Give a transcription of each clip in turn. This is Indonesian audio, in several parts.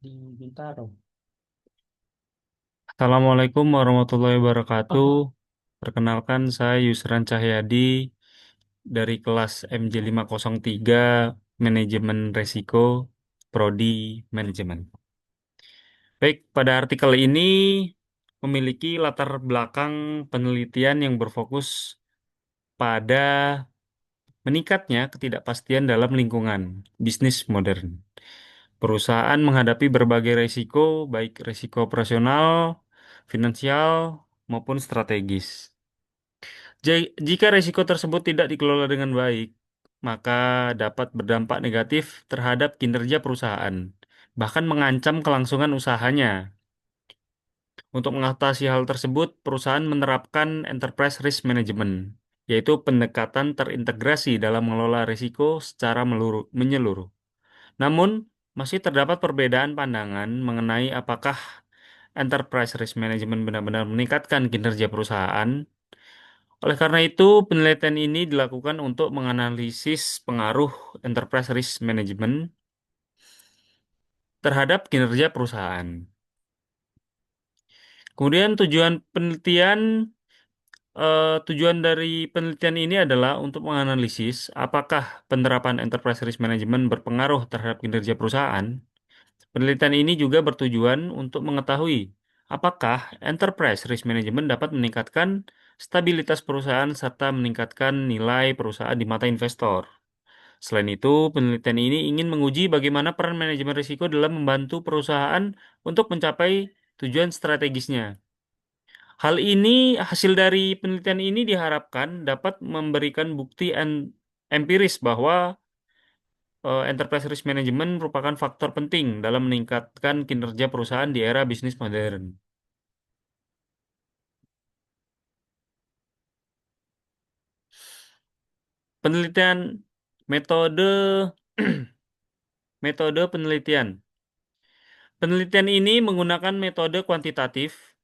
Di Bintaro. Assalamualaikum warahmatullahi wabarakatuh. Oh, Perkenalkan saya Yusran Cahyadi dari kelas MJ503 Manajemen Resiko Prodi Manajemen. Baik, pada artikel ini memiliki latar belakang penelitian yang berfokus pada meningkatnya ketidakpastian dalam lingkungan bisnis modern. Perusahaan menghadapi berbagai risiko, baik risiko operasional, finansial, maupun strategis. Jika risiko tersebut tidak dikelola dengan baik, maka dapat berdampak negatif terhadap kinerja perusahaan, bahkan mengancam kelangsungan usahanya. Untuk mengatasi hal tersebut, perusahaan menerapkan enterprise risk management, yaitu pendekatan terintegrasi dalam mengelola risiko secara menyeluruh. Namun, masih terdapat perbedaan pandangan mengenai apakah enterprise risk management benar-benar meningkatkan kinerja perusahaan. Oleh karena itu, penelitian ini dilakukan untuk menganalisis pengaruh enterprise risk management terhadap kinerja perusahaan. Kemudian tujuan dari penelitian ini adalah untuk menganalisis apakah penerapan enterprise risk management berpengaruh terhadap kinerja perusahaan. Penelitian ini juga bertujuan untuk mengetahui apakah enterprise risk management dapat meningkatkan stabilitas perusahaan serta meningkatkan nilai perusahaan di mata investor. Selain itu, penelitian ini ingin menguji bagaimana peran manajemen risiko dalam membantu perusahaan untuk mencapai tujuan strategisnya. Hasil dari penelitian ini diharapkan dapat memberikan bukti empiris bahwa enterprise risk management merupakan faktor penting dalam meningkatkan kinerja perusahaan di era bisnis modern. Penelitian metode metode penelitian. Penelitian ini menggunakan metode kuantitatif,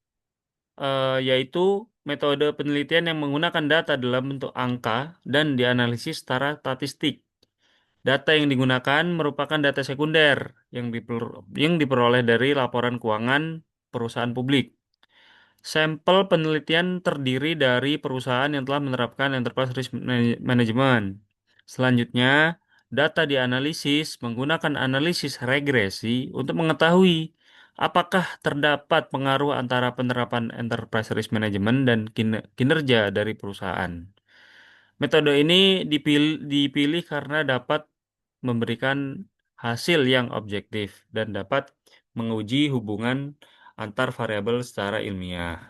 yaitu metode penelitian yang menggunakan data dalam bentuk angka dan dianalisis secara statistik. Data yang digunakan merupakan data sekunder yang diperoleh dari laporan keuangan perusahaan publik. Sampel penelitian terdiri dari perusahaan yang telah menerapkan enterprise risk management. Selanjutnya, data dianalisis menggunakan analisis regresi untuk mengetahui apakah terdapat pengaruh antara penerapan enterprise risk management dan kinerja dari perusahaan. Metode ini dipilih karena dapat memberikan hasil yang objektif dan dapat menguji hubungan antar variabel secara ilmiah.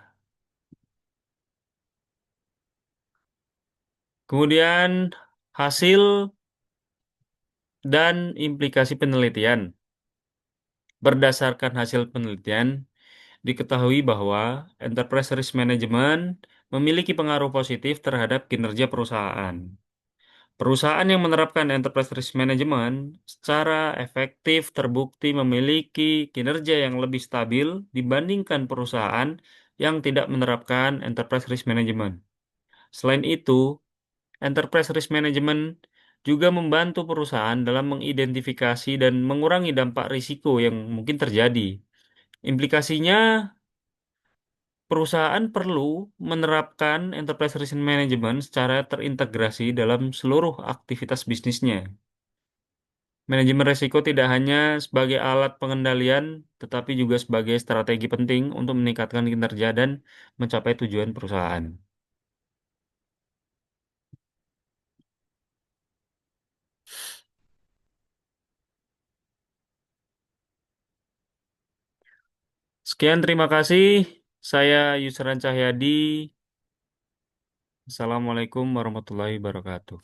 Kemudian hasil dan implikasi penelitian. Berdasarkan hasil penelitian, diketahui bahwa enterprise risk management memiliki pengaruh positif terhadap kinerja perusahaan. Perusahaan yang menerapkan enterprise risk management secara efektif terbukti memiliki kinerja yang lebih stabil dibandingkan perusahaan yang tidak menerapkan enterprise risk management. Selain itu, enterprise risk management juga membantu perusahaan dalam mengidentifikasi dan mengurangi dampak risiko yang mungkin terjadi. Implikasinya, perusahaan perlu menerapkan enterprise risk management secara terintegrasi dalam seluruh aktivitas bisnisnya. Manajemen risiko tidak hanya sebagai alat pengendalian, tetapi juga sebagai strategi penting untuk meningkatkan kinerja dan mencapai tujuan perusahaan. Sekian, terima kasih. Saya Yusran Cahyadi. Assalamualaikum warahmatullahi wabarakatuh.